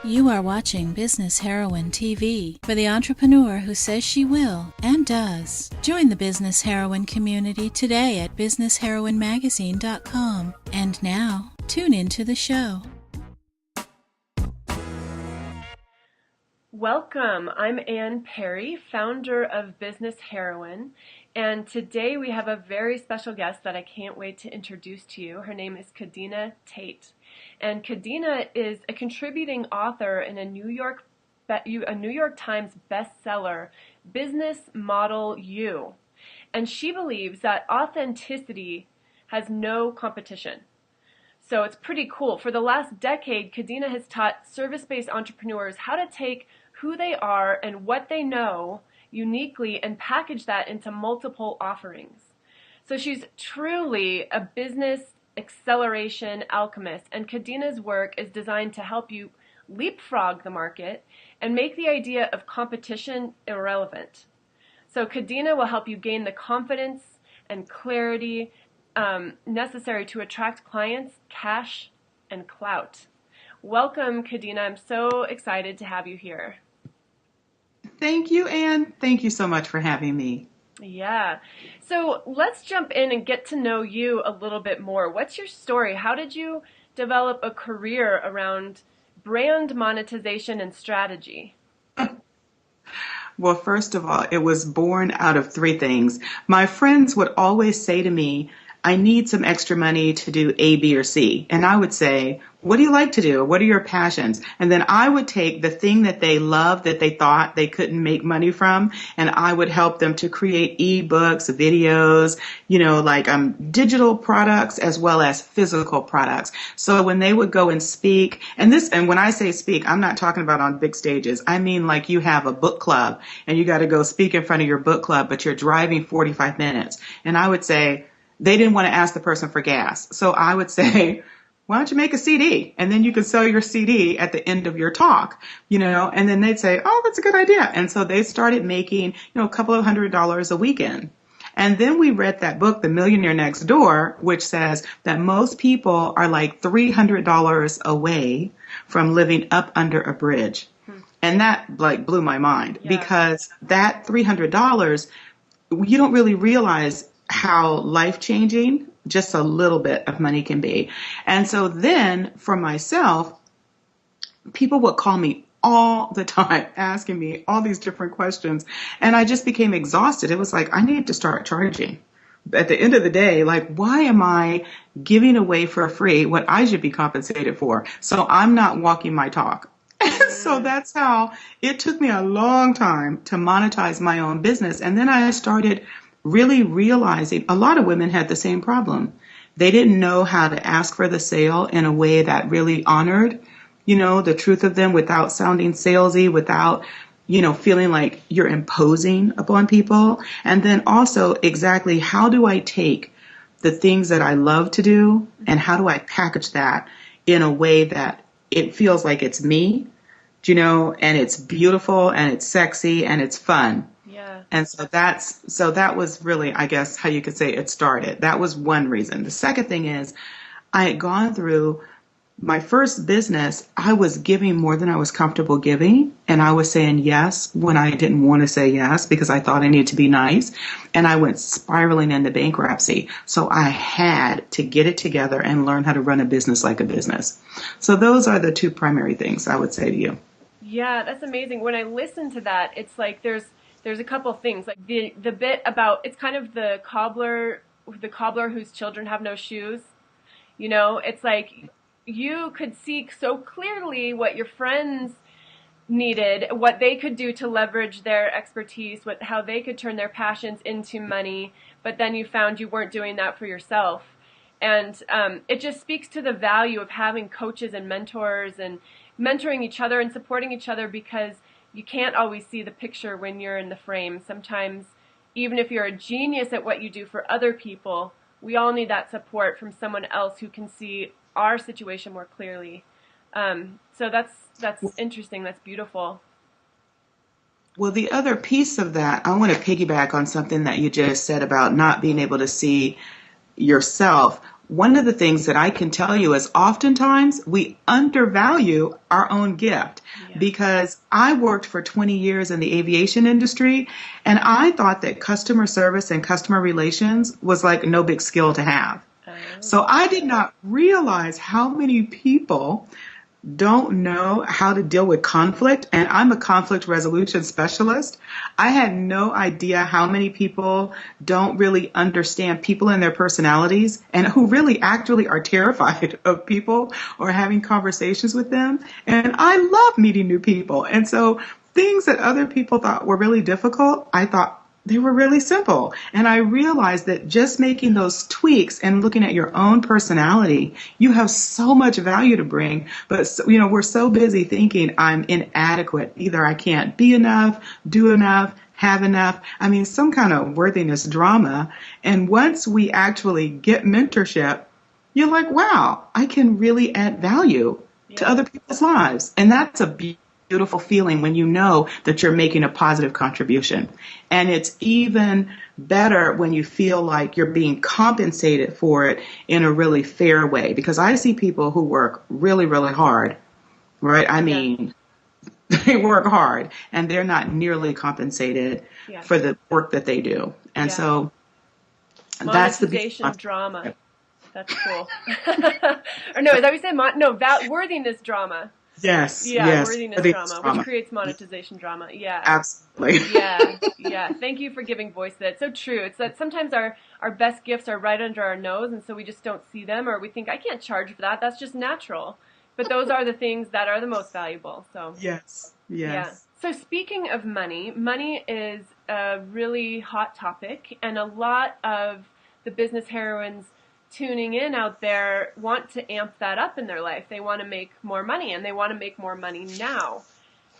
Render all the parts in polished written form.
You are watching Business Heroine TV for the entrepreneur who says she will and does. Join the Business Heroine community today at businessheroinemagazine.com. And now, tune into the show. Welcome. I'm Ann Perry, founder of Business Heroine, and today we have a very special guest that I can't wait to introduce to you. Her name is Kadena Tate, and Kadena is a contributing author in a New York Times bestseller, Business Model You, and she believes that authenticity has no competition. So it's pretty cool. For the last decade, Kadena has taught service-based entrepreneurs how to take who they are and what they know uniquely and package that into multiple offerings. So she's truly a business acceleration alchemist, and Kadena's work is designed to help you leapfrog the market and make the idea of competition irrelevant. So Kadena will help you gain the confidence and clarity necessary to attract clients, cash, and clout. Welcome, Kadena. I'm so excited to have you here. Thank you, Anne. Thank you so much for having me. Yeah. So let's jump in and get to know you a little bit more. What's your story? How did you develop a career around brand monetization and strategy? Well, first of all, it was born out of three things. My friends would always say to me, I need some extra money to do A, B, or C. And I would say, what do you like to do? What are your passions? And then I would take the thing that they loved that they thought they couldn't make money from, and I would help them to create ebooks, videos, digital products as well as physical products. So when they would go and speak, and when I say speak, I'm not talking about on big stages. I mean like you have a book club and you got to go speak in front of your book club, but you're driving 45 minutes. And I would say, they didn't want to ask the person for gas. So I would say, why don't you make a CD? And then you can sell your CD at the end of your talk, and then they'd say, oh, that's a good idea. And so they started making, a couple of $100s a weekend. And then we read that book, The Millionaire Next Door, which says that most people are like $300 away from living up under a bridge. And that blew my mind because that $300, you don't really realize how life-changing just a little bit of money can be. And so then for myself, people would call me all the time asking me all these different questions. And I just became exhausted. It was like, I need to start charging. At the end of the day, why am I giving away for free what I should be compensated for? So I'm not walking my talk. So that's how it took me a long time to monetize my own business. And then I started really realizing a lot of women had the same problem. They didn't know how to ask for the sale in a way that really honored, the truth of them without sounding salesy, without, feeling like you're imposing upon people. And then also exactly how do I take the things that I love to do and how do I package that in a way that it feels like it's me, and it's beautiful and it's sexy and it's fun. Yeah. And so that was really, I guess, how you could say it started. That was one reason. The second thing is I had gone through my first business. I was giving more than I was comfortable giving. And I was saying yes when I didn't want to say yes because I thought I needed to be nice. And I went spiraling into bankruptcy. So I had to get it together and learn how to run a business like a business. So those are the two primary things I would say to you. Yeah, that's amazing. When I listen to that, it's like there's a couple of things, like the bit about, it's kind of the cobbler whose children have no shoes. It's like you could see so clearly what your friends needed, what they could do to leverage their expertise, how they could turn their passions into money, but then you found you weren't doing that for yourself. And it just speaks to the value of having coaches and mentors and mentoring each other and supporting each other, because you can't always see the picture when you're in the frame. Sometimes, even if you're a genius at what you do for other people, we all need that support from someone else who can see our situation more clearly. So that's interesting. That's beautiful. Well, the other piece of that, I want to piggyback on something that you just said about not being able to see yourself. one of the things that I can tell you is oftentimes we undervalue our own gift. Yeah. Because I worked for 20 years in the aviation industry, and I thought that customer service and customer relations was like no big skill to have. So I did not realize how many people don't know how to deal with conflict, and I'm a conflict resolution specialist. I had no idea how many people don't really understand people and their personalities, and who really actually are terrified of people or having conversations with them. And I love meeting new people. And so things that other people thought were really difficult, I thought they were really simple. And I realized that just making those tweaks and looking at your own personality, you have so much value to bring. But, we're so busy thinking I'm inadequate. Either I can't be enough, do enough, have enough. I mean, some kind of worthiness drama. And once we actually get mentorship, you're like, wow, I can really add value to other people's lives. And that's a beautiful feeling when you know that you're making a positive contribution. And it's even better when you feel like you're being compensated for it in a really fair way. Because I see people who work really, really hard, right? I mean, they work hard and they're not nearly compensated for the work that they do. And so that's the monetization drama. That's cool. Or no, is that what you said? Worthiness drama. Yes. Yeah, yes. worthiness drama, which creates monetization drama. Yeah. Absolutely. Yeah. Thank you for giving voice to that. It's so true. It's that sometimes our best gifts are right under our nose, and so we just don't see them, or we think, I can't charge for that. That's just natural. But those are the things that are the most valuable. So Yes. Yeah. So speaking of money is a really hot topic, and a lot of the business heroines tuning in out there want to amp that up in their life. They want to make more money, and they want to make more money now.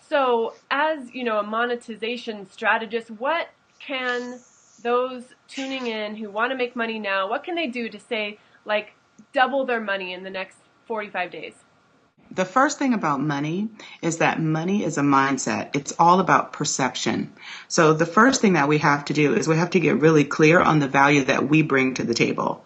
So as, a monetization strategist, what can those tuning in who want to make money now, what can they do to say, like, double their money in the next 45 days? The first thing about money is that money is a mindset. It's all about perception. So the first thing that we have to do is we have to get really clear on the value that we bring to the table.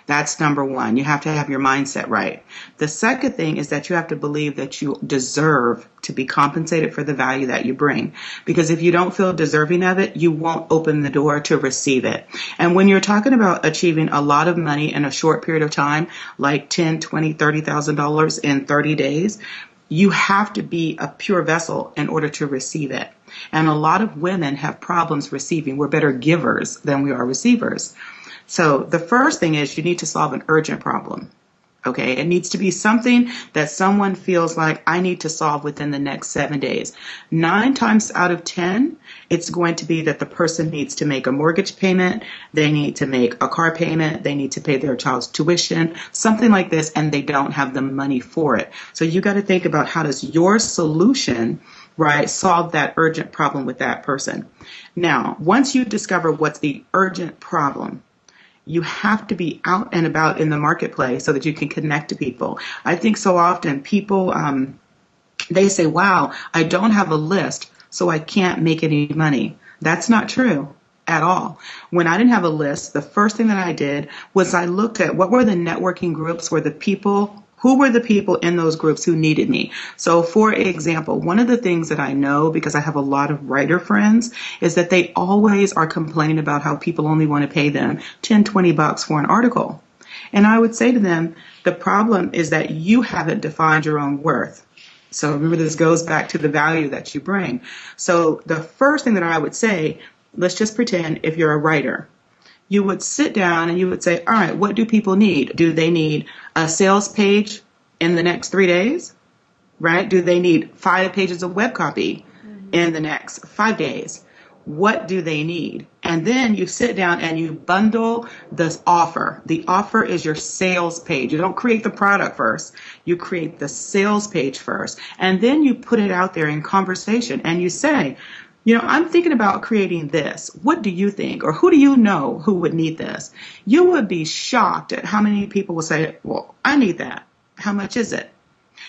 That's number one. You have to have your mindset right. The second thing is that you have to believe that you deserve to be compensated for the value that you bring. Because if you don't feel deserving of it, you won't open the door to receive it. And when you're talking about achieving a lot of money in a short period of time, like $10,000, $20,000, $30,000 in 30 days, you have to be a pure vessel in order to receive it. And a lot of women have problems receiving. We're better givers than we are receivers. So the first thing is you need to solve an urgent problem. Okay, it needs to be something that someone feels like I need to solve within the next 7 days. 9 times out of 10, it's going to be that the person needs to make a mortgage payment, they need to make a car payment, they need to pay their child's tuition, something like this, and they don't have the money for it. So you got to think about how does your solution, right, solve that urgent problem with that person. Now, once you discover what's the urgent problem, you have to be out and about in the marketplace so that you can connect to people. I think so often people, they say, wow, I don't have a list, so I can't make any money. That's not true at all. When I didn't have a list, the first thing that I did was I looked at what were the networking groups where who were the people in those groups who needed me? So for example, one of the things that I know, because I have a lot of writer friends, is that they always are complaining about how people only want to pay them $10, $20 for an article. And I would say to them, the problem is that you haven't defined your own worth. So remember, this goes back to the value that you bring. So the first thing that I would say, let's just pretend if you're a writer. You would sit down and you would say, all right, what do people need? Do they need a sales page in the next 3 days? Right? Do they need 5 pages of web copy in the next 5 days? What do they need? And then you sit down and you bundle this offer. The offer is your sales page. You don't create the product first. You create the sales page first. And then you put it out there in conversation and you say, I'm thinking about creating this. What do you think? Or who do you know who would need this? You would be shocked at how many people will say, well, I need that. How much is it?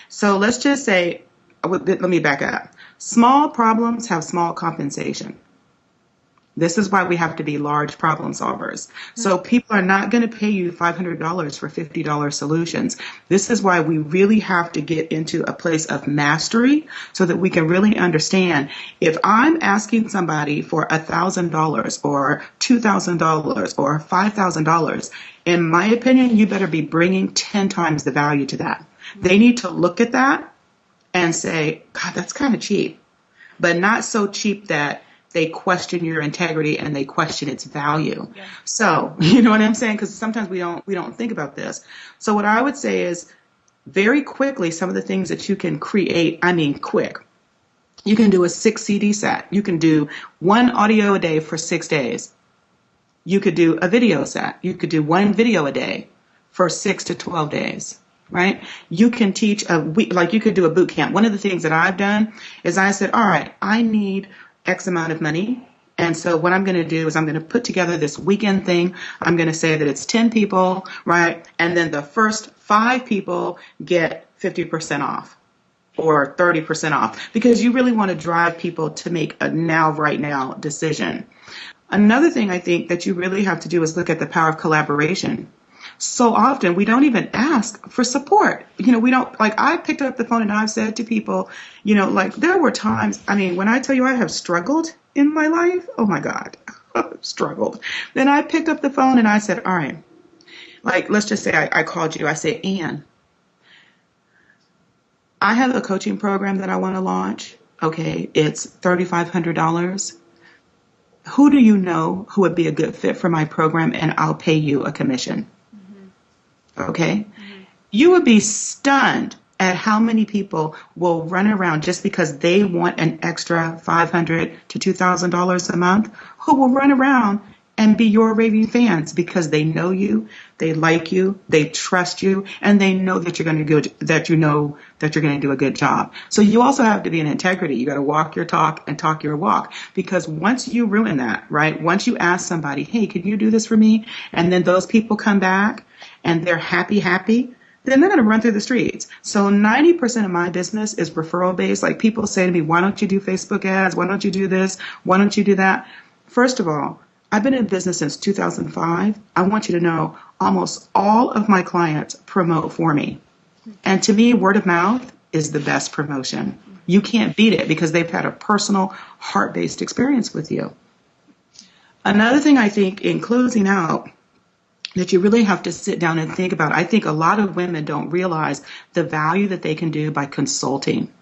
So let's just say, let me back up. Small problems have small compensation. This is why we have to be large problem solvers. So people are not going to pay you $500 for $50 solutions. This is why we really have to get into a place of mastery so that we can really understand if I'm asking somebody for $1,000 or $2,000 or $5,000, in my opinion, you better be bringing 10 times the value to that. They need to look at that and say, God, that's kind of cheap, but not so cheap that they question your integrity and they question its value. Yeah. So, you know what I'm saying? Because sometimes we don't think about this. So what I would say is very quickly, some of the things that you can create, I mean, quick. You can do a 6 CD set. You can do 1 audio a day for 6 days. You could do a video set. You could do 1 video a day for 6 to 12 days. Right? You can teach a week, like you could do a boot camp. One of the things that I've done is I said, all right, I need X amount of money. And so what I'm going to do is I'm going to put together this weekend thing. I'm going to say that it's 10 people, right? And then the first 5 people get 50% off or 30% off because you really want to drive people to make a right now decision. Another thing I think that you really have to do is look at the power of collaboration. So often we don't even ask for support. You know, we don't, like I picked up the phone and I've said to people, you know, like there were times, I mean, when I tell you I have struggled in my life, oh my God, struggled. Then I picked up the phone and I said, all right, like, let's just say I called you. I say, Ann, I have a coaching program that I want to launch. Okay, it's $3,500. Who do you know who would be a good fit for my program? And I'll pay you a commission. Okay? You would be stunned at how many people will run around just because they want an extra $500 to $2,000 a month, who will run around and be your raving fans because they know you, they like you, they trust you, and they know that you're going to do a good job. So you also have to be in integrity. You got to walk your talk and talk your walk, because once you ruin that, right? Once you ask somebody, hey, can you do this for me? And then those people come back and they're happy, then they're going to run through the streets. So 90% of my business is referral based. Like people say to me, why don't you do Facebook ads? Why don't you do this? Why don't you do that? First of all, I've been in business since 2005. I want you to know almost all of my clients promote for me. And to me, word of mouth is the best promotion. You can't beat it because they've had a personal, heart-based experience with you. Another thing I think in closing out that you really have to sit down and think about, I think a lot of women don't realize the value that they can do by consulting.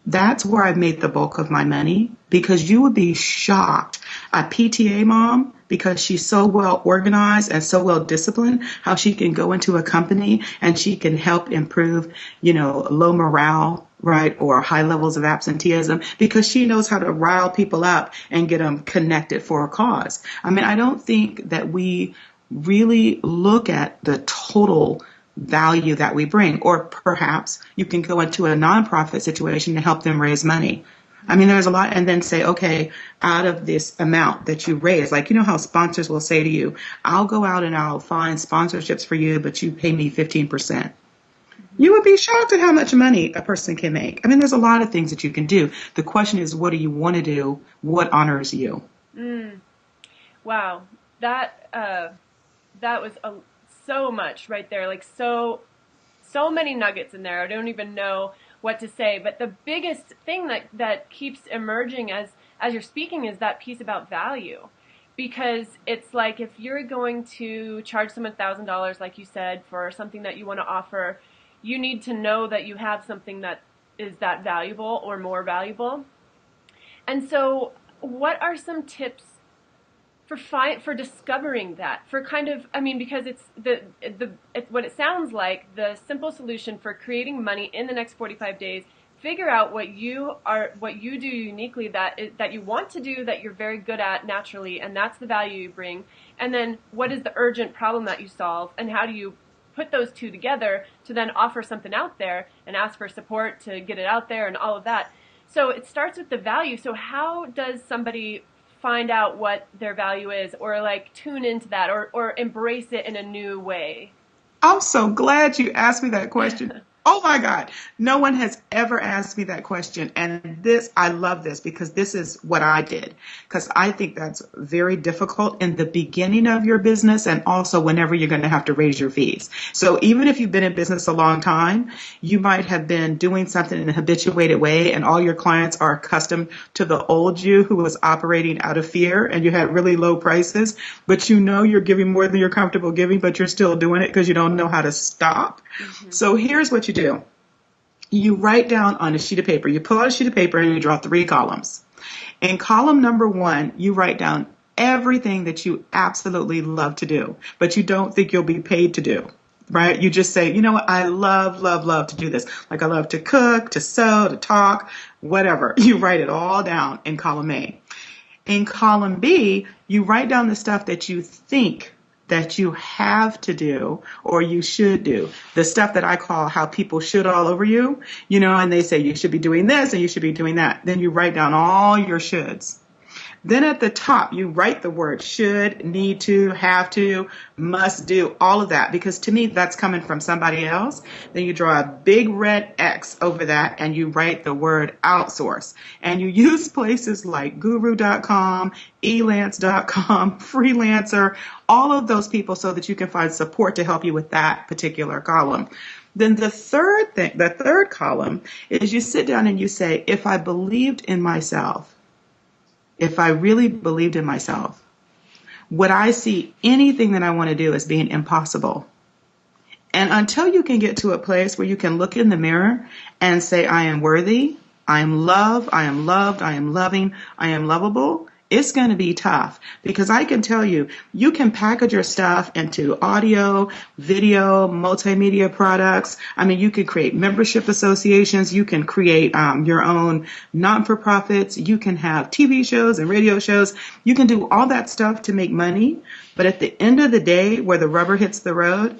That's where I've made the bulk of my money, because you would be shocked. A PTA mom, because she's so well organized and so well disciplined, how she can go into a company and she can help improve, low morale, right, or high levels of absenteeism, because she knows how to rile people up and get them connected for a cause. I mean, I don't think that we really look at the total value that we bring. Or perhaps you can go into a nonprofit situation to help them raise money. I mean, there's a lot, and then say, okay, out of this amount that you raise, like, you know how sponsors will say to you, I'll go out and I'll find sponsorships for you, but you pay me 15%. You would be shocked at how much money a person can make. I mean, there's a lot of things that you can do. The question is, what do you want to do? What honors you? Wow. That was so much right there, like so many nuggets in there. I don't even know what to say, but the biggest thing that keeps emerging as you're speaking is that piece about value, because it's like if you're going to charge someone $1,000, like you said, for something that you want to offer, you need to know that you have something that is that valuable or more valuable. And so what are some tips for discovering that, for kind of, I mean, because it's what it sounds like, the simple solution for creating money in the next 45 days, figure out what you do uniquely that you want to do, that you're very good at naturally, and that's the value you bring. And then what is the urgent problem that you solve, and how do you put those two together to then offer something out there and ask for support to get it out there and all of that. So it starts with the value. So how does somebody find out what their value is, or like tune into that, or embrace it in a new way? I'm so glad you asked me that question. Oh my God. No one has ever asked me that question. And I love this because this is what I did. Because I think that's very difficult in the beginning of your business and also whenever you're going to have to raise your fees. So even if you've been in business a long time, you might have been doing something in a habituated way and all your clients are accustomed to the old you who was operating out of fear and you had really low prices, but you know you're giving more than you're comfortable giving, but you're still doing it because you don't know how to stop. Mm-hmm. So here's what you do. You write down on a sheet of paper. You pull out a sheet of paper and you draw 3 columns. In column number 1, you write down everything that you absolutely love to do, but you don't think you'll be paid to do, right? You just say, you know what, I love, love, love to do this. Like I love to cook, to sew, to talk, whatever. You write it all down in column A. In column B, you write down the stuff that you think that you have to do or you should do. The stuff that I call how people should all over you, and they say you should be doing this and you should be doing that. Then you write down all your shoulds. Then at the top, you write the word should, need to, have to, must do, all of that. Because to me, that's coming from somebody else. Then you draw a big red X over that and you write the word outsource. And you use places like guru.com, elance.com, freelancer, all of those people so that you can find support to help you with that particular column. Then the third column is you sit down and you say, if I believed in myself, if I really believed in myself, would I see anything that I want to do as being impossible? And until you can get to a place where you can look in the mirror and say, I am worthy, I am loved, I am loved, I am loving, I am lovable, it's going to be tough because I can tell you, you can package your stuff into audio, video, multimedia products. I mean, you can create membership associations. You can create your own non-for-profits. You can have TV shows and radio shows. You can do all that stuff to make money. But at the end of the day, where the rubber hits the road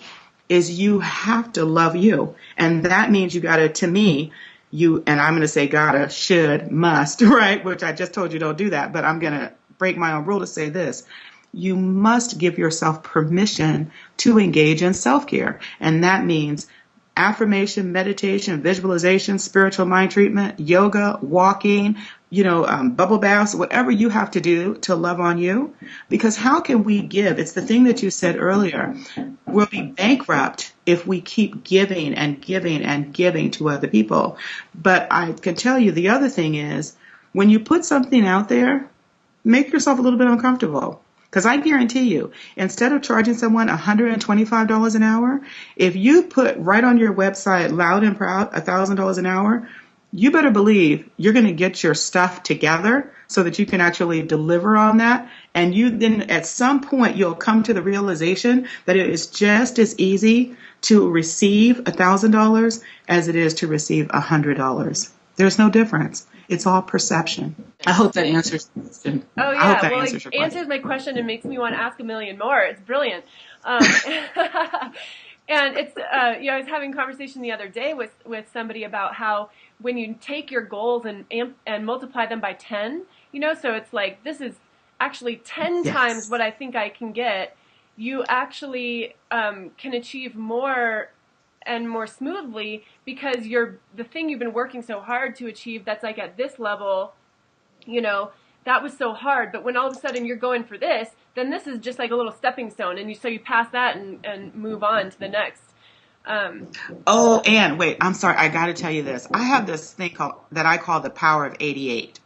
is you have to love you. And that means you got to, to me, and I'm going to say gotta, should, must, right? Which I just told you don't do that, but I'm going to break my own rule to say this. You must give yourself permission to engage in self-care. And that means affirmation, meditation, visualization, spiritual mind treatment, yoga, walking, bubble baths, whatever you have to do to love on you. Because how can we give? It's the thing that you said earlier. We'll be bankrupt if we keep giving and giving and giving to other people. But I can tell you the other thing is when you put something out there, make yourself a little bit uncomfortable. Because I guarantee you, instead of charging someone $125 an hour, if you put right on your website, loud and proud, $1,000 an hour, you better believe you're going to get your stuff together so that you can actually deliver on that. And you then at some point, you'll come to the realization that it is just as easy to receive $1,000 as it is to receive $100. There's no difference. It's all perception. I hope that answers the question. Oh, yeah. I hope that well, answers your it answers my question and makes me want to ask a million more. It's brilliant. And it's, I was having a conversation the other day with somebody about how when you take your goals and multiply them by 10, so it's like, this is actually 10 times what I think I can get, you actually can achieve more and more smoothly because the thing you've been working so hard to achieve that's like at this level, that was so hard. But when all of a sudden you're going for this, then this is just like a little stepping stone. And so you pass that and move on to the next. And wait, I'm sorry. I got to tell you this. I have this thing that I call the power of 88.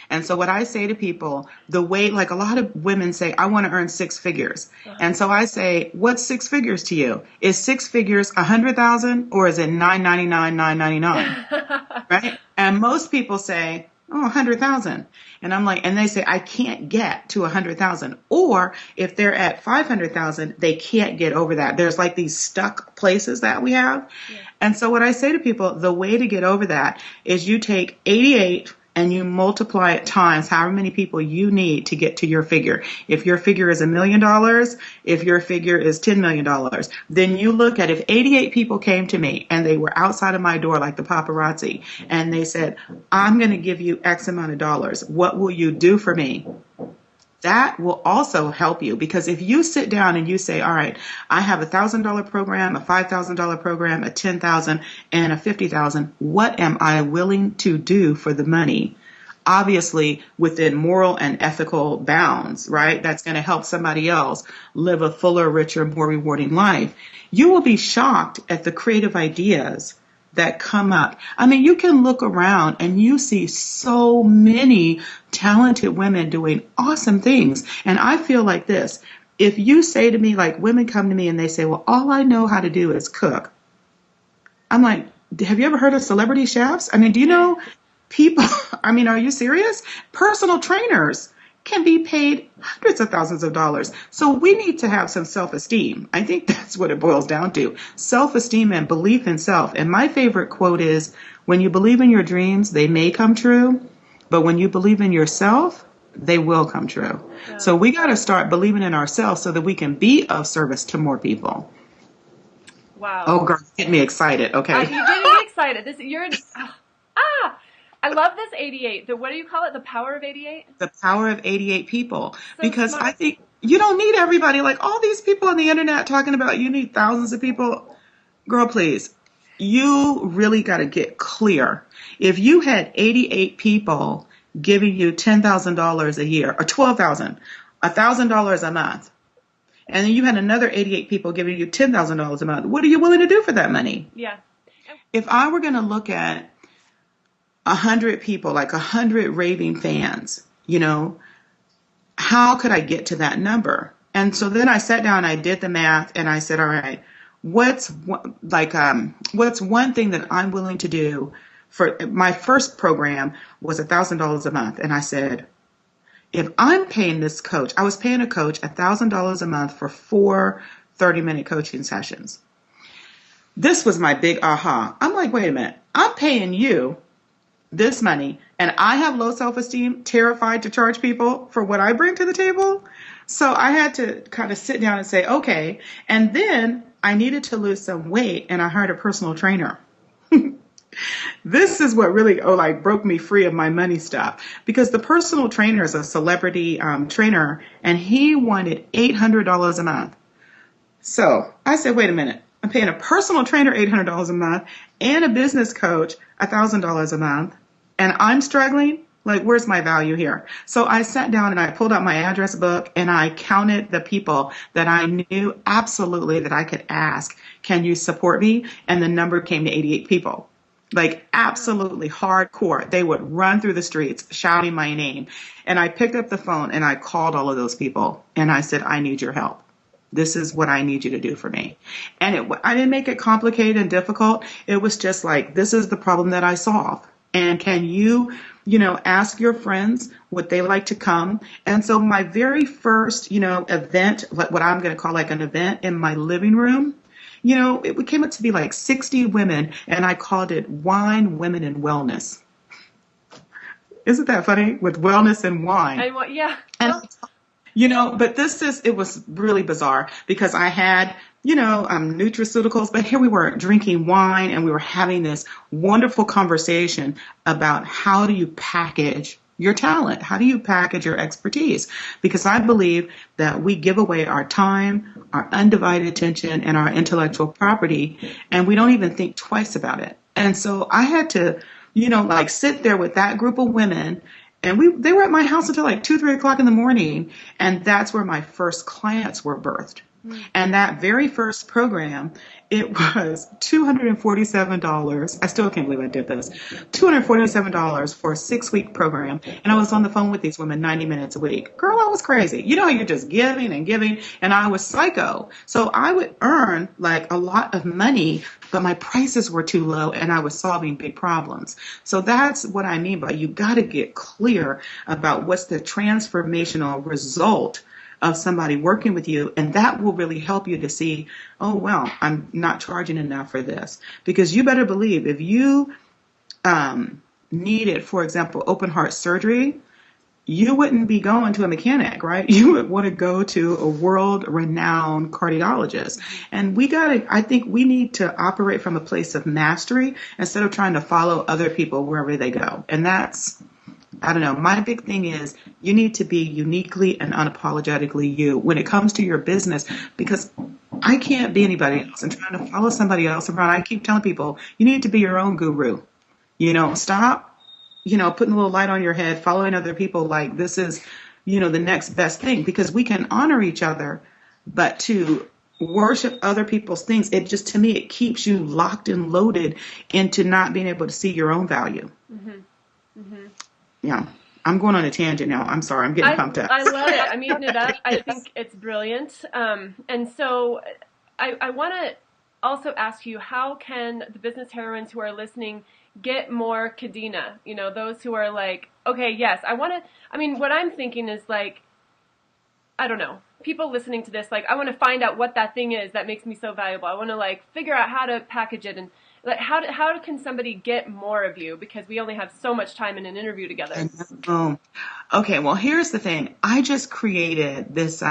And so what I say to people, like a lot of women say, I want to earn 6 figures. Uh-huh. And so I say, what's 6 figures to you? Is 6 figures 100,000 or is it $999,999? Right? And most people say, 100,000. And I'm like, and they say, I can't get to 100,000. Or if they're at 500,000, they can't get over that. There's like these stuck places that we have. Yeah. And so what I say to people, the way to get over that is you take 88 and you multiply it times however many people you need to get to your figure. If your figure is $1 million, if your figure is $10 million, then you look at if 88 people came to me and they were outside of my door like the paparazzi and they said, I'm going to give you X amount of dollars. What will you do for me? that will also help you, because if you sit down and you say, all right, I have $1,000 program, a $5,000 program, a 10,000 and a 50,000, what am I willing to do for the money? Obviously within moral and ethical bounds, right? That's going to help somebody else live a fuller, richer, more rewarding life. You will be shocked at the creative ideas that come up. I mean, you can look around and you see so many talented women doing awesome things. And I feel like this. If you say to me, like, women come to me and they say, well, all I know how to do is cook. I'm like, have you ever heard of celebrity chefs? I mean, do you know people? I mean, are you serious? Personal trainers can be paid hundreds of thousands of dollars. So we need to have some self-esteem. I think that's what it boils down to. Self-esteem and belief in self. And my favorite quote is, when you believe in your dreams, they may come true. But when you believe in yourself, they will come true. Yeah. So we got to start believing in ourselves so that we can be of service to more people. Wow. Oh, girl, get me excited. Okay. You're getting me excited. I love this 88. What do you call it? The power of 88? The power of 88 people. So because smart. I think you don't need everybody. Like all these people on the internet talking about you need thousands of people. Girl, please. You really got to get clear. If you had 88 people giving you $10,000 a year or $12,000, $1,000 a month, and then you had another 88 people giving you $10,000 a month, what are you willing to do for that money? Yeah. If I were going to look at 100 people, like 100 raving fans, how could I get to that number? And so then I sat down, I did the math, and I said, all right, what's one thing that I'm willing to do? For my first program was $1,000 a month. And I said, if I'm paying this coach, I was paying a coach $1,000 a month for 4 30-minute coaching sessions. This was my big aha. I'm like, wait a minute, I'm paying you this money and I have low self-esteem, terrified to charge people for what I bring to the table. So I had to kind of sit down and say, okay. And then I needed to lose some weight and I hired a personal trainer. This is what really broke me free of my money stuff, because the personal trainer is a celebrity trainer and he wanted $800 a month. So I said, wait a minute, I'm paying a personal trainer $800 a month and a business coach $1,000 a month, and I'm struggling. Like, where's my value here? So I sat down and I pulled out my address book and I counted the people that I knew absolutely that I could ask, can you support me? And the number came to 88 people. Like, absolutely hardcore. They would run through the streets shouting my name. And I picked up the phone and I called all of those people and I said, I need your help. This is what I need you to do for me. And I didn't make it complicated and difficult. It was just like, this is the problem that I solve. And can you, ask your friends would they like to come? And so my very first, event, what I'm going to call like an event in my living room, it came up to be like 60 women, and I called it Wine, Women, and Wellness. Isn't that funny? With wellness and wine. Yeah. And, but it was really bizarre because I had, nutraceuticals, but here we were drinking wine and we were having this wonderful conversation about how do you package your talent? How do you package your expertise? Because I believe that we give away our time, our undivided attention, and our intellectual property, and we don't even think twice about it. And so I had to, sit there with that group of women, and they were at my house until like 2, 3 o'clock in the morning, and that's where my first clients were birthed. And that very first program, it was $247. I still can't believe I did this. $247 for a 6-week program. And I was on the phone with these women 90 minutes a week. Girl, I was crazy. You're just giving and giving. And I was psycho. So I would earn like a lot of money, but my prices were too low and I was solving big problems. So that's what I mean by you got to get clear about what's the transformational result of somebody working with you, and that will really help you to see, oh, well, I'm not charging enough for this. Because you better believe if you needed, for example, open heart surgery, you wouldn't be going to a mechanic, right? You would want to go to a world-renowned cardiologist. And I think we need to operate from a place of mastery instead of trying to follow other people wherever they go. And that's I don't know. My big thing is you need to be uniquely and unapologetically you when it comes to your business, because I can't be anybody else and trying to follow somebody else around. I keep telling people you need to be your own guru. Stop, putting a little light on your head, following other people like this is, the next best thing, because we can honor each other, but to worship other people's things, it just, to me, it keeps you locked and loaded into not being able to see your own value. Yeah. I'm going on a tangent now. I'm sorry. I'm getting pumped up. I love it. I'm eating it up. I think it's brilliant. And so I want to also ask you, how can the business heroines who are listening get more Kadena? Those who are like, okay, yes, what I'm thinking is like, I don't know, people listening to this, like, I want to find out what that thing is that makes me so valuable. I want to like figure out how to package it, and like how can somebody get more of you, because we only have so much time in an interview together. Okay, well, here's the thing. I just created this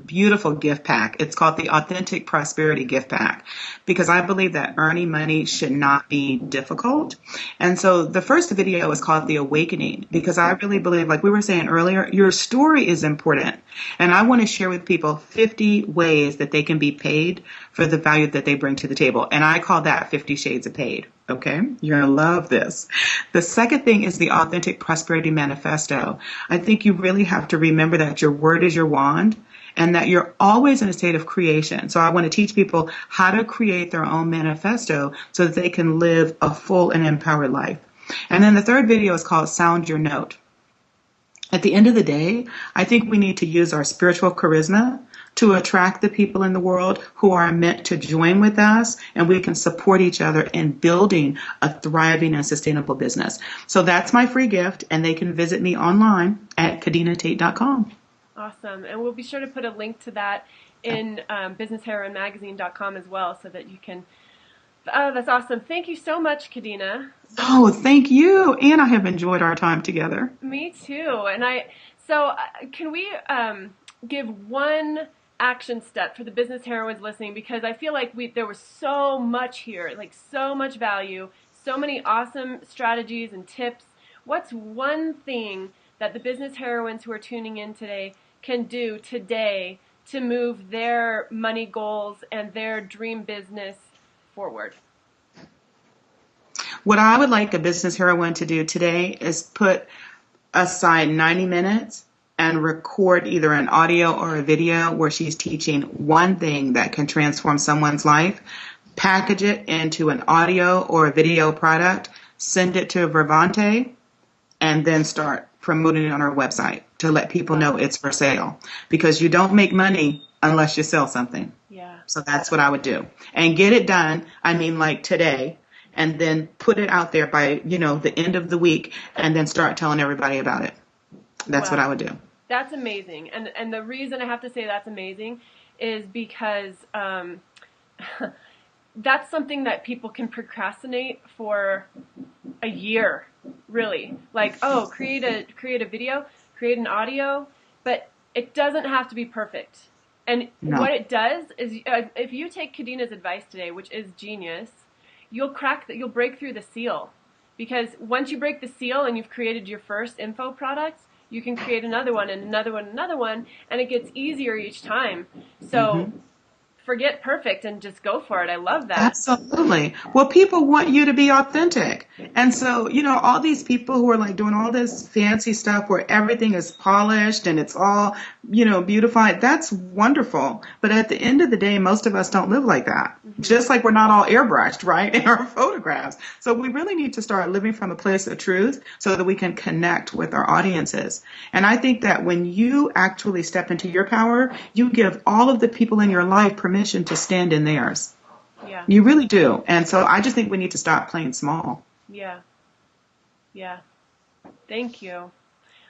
beautiful gift pack. It's called the Authentic Prosperity Gift Pack, because I believe that earning money should not be difficult. And so the first video is called The Awakening, because I really believe, like we were saying earlier, your story is important. And I want to share with people 50 ways that they can be paid for the value that they bring to the table. And I call that 50 Shades of Paid. Okay, you're going to love this. The second thing is the Authentic Prosperity Manifesto. I think you really have to remember that your word is your wand, and that you're always in a state of creation. So I want to teach people how to create their own manifesto so that they can live a full and empowered life. And then the third video is called Sound Your Note. At the end of the day, I think we need to use our spiritual charisma to attract the people in the world who are meant to join with us, and we can support each other in building a thriving and sustainable business. So that's my free gift, and they can visit me online at kadenatate.com. Awesome. And we'll be sure to put a link to that in businessheroinemagazine.com as well, so that you can. Oh, that's awesome. Thank you so much, Kadena. Oh, thank you. And I have enjoyed our time together. Me too. And can we give one action step for the business heroines listening, because I feel like there was so much here, like so much value, so many awesome strategies and tips. What's one thing that the business heroines who are tuning in today can do today to move their money goals and their dream business forward? What I would like a business heroine to do today is put aside 90 minutes and record either an audio or a video where she's teaching one thing that can transform someone's life, package it into an audio or a video product, send it to Vervante, and then start promoting it on her website to let people know it's for sale. Because you don't make money unless you sell something. Yeah. So that's what I would do. And get it done, like today, and then put it out there by, the end of the week, and then start telling everybody about it. That's what I would do. That's amazing. And the reason I have to say that's amazing is because that's something that people can procrastinate for a year, really. Like, create a video, create an audio, but it doesn't have to be perfect. And what it does is, if you take Kadena's advice today, which is genius, you'll break through the seal. Because once you break the seal and you've created your first info product, you can create another one and another one and another one, and it gets easier each time. So forget perfect and just go for it. I love that. Absolutely. Well, people want you to be authentic. And so, all these people who are like doing all this fancy stuff where everything is polished and it's all, beautified, that's wonderful. But at the end of the day, most of us don't live like that. Just like we're not all airbrushed, right, in our photographs. So we really need to start living from a place of truth so that we can connect with our audiences. And I think that when you actually step into your power, you give all of the people in your life permission to stand in theirs. Yeah. You really do. And so I just think we need to stop playing small. Yeah. Yeah. Thank you.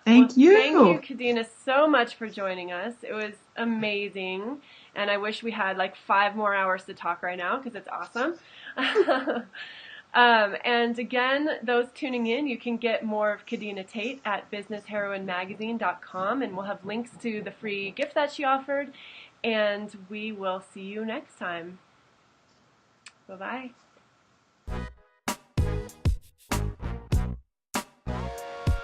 Thank you. Thank you, Kadena, so much for joining us. It was amazing. And I wish we had like 5 more hours to talk right now, because it's awesome. And again, those tuning in, you can get more of Kadena Tate at businessheroinemagazine.com, and we'll have links to the free gift that she offered. And we will see you next time. Bye-bye.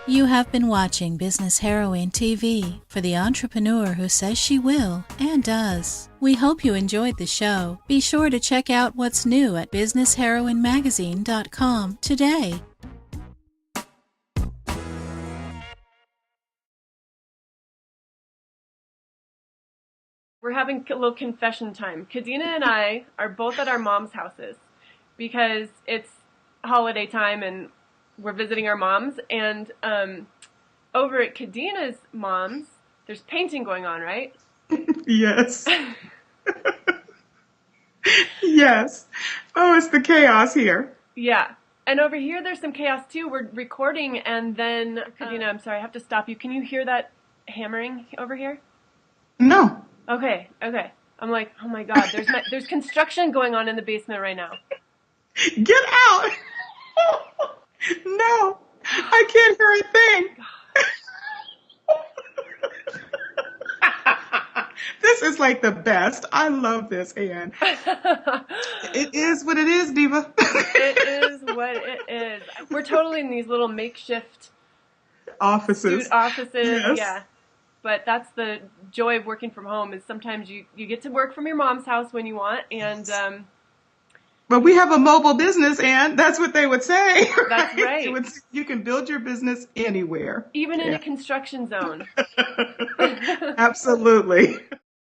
You have been watching Business Heroine TV for the entrepreneur who says she will and does. We hope you enjoyed the show. Be sure to check out what's new at businessheroinemagazine.com today. We're having a little confession time. Kadena and I are both at our mom's houses because it's holiday time and we're visiting our moms. And over at Kadena's mom's, there's painting going on, right? Yes. Yes. Oh, it's the chaos here. Yeah. And over here, there's some chaos too. We're recording, and then Kadena, I'm sorry, I have to stop you. Can you hear that hammering over here? No. Okay. I'm like, oh my God, there's construction going on in the basement right now. Get out. No, I can't hear a thing. This is like the best. I love this, Ann. It is what it is, Diva. It is what it is. We're totally in these little makeshift offices. Yes. Yeah. But that's the joy of working from home is sometimes you get to work from your mom's house when you want. And but we have a mobile business, Ann. That's what they would say. Right? That's right. You can build your business anywhere. Even in a construction zone. Absolutely.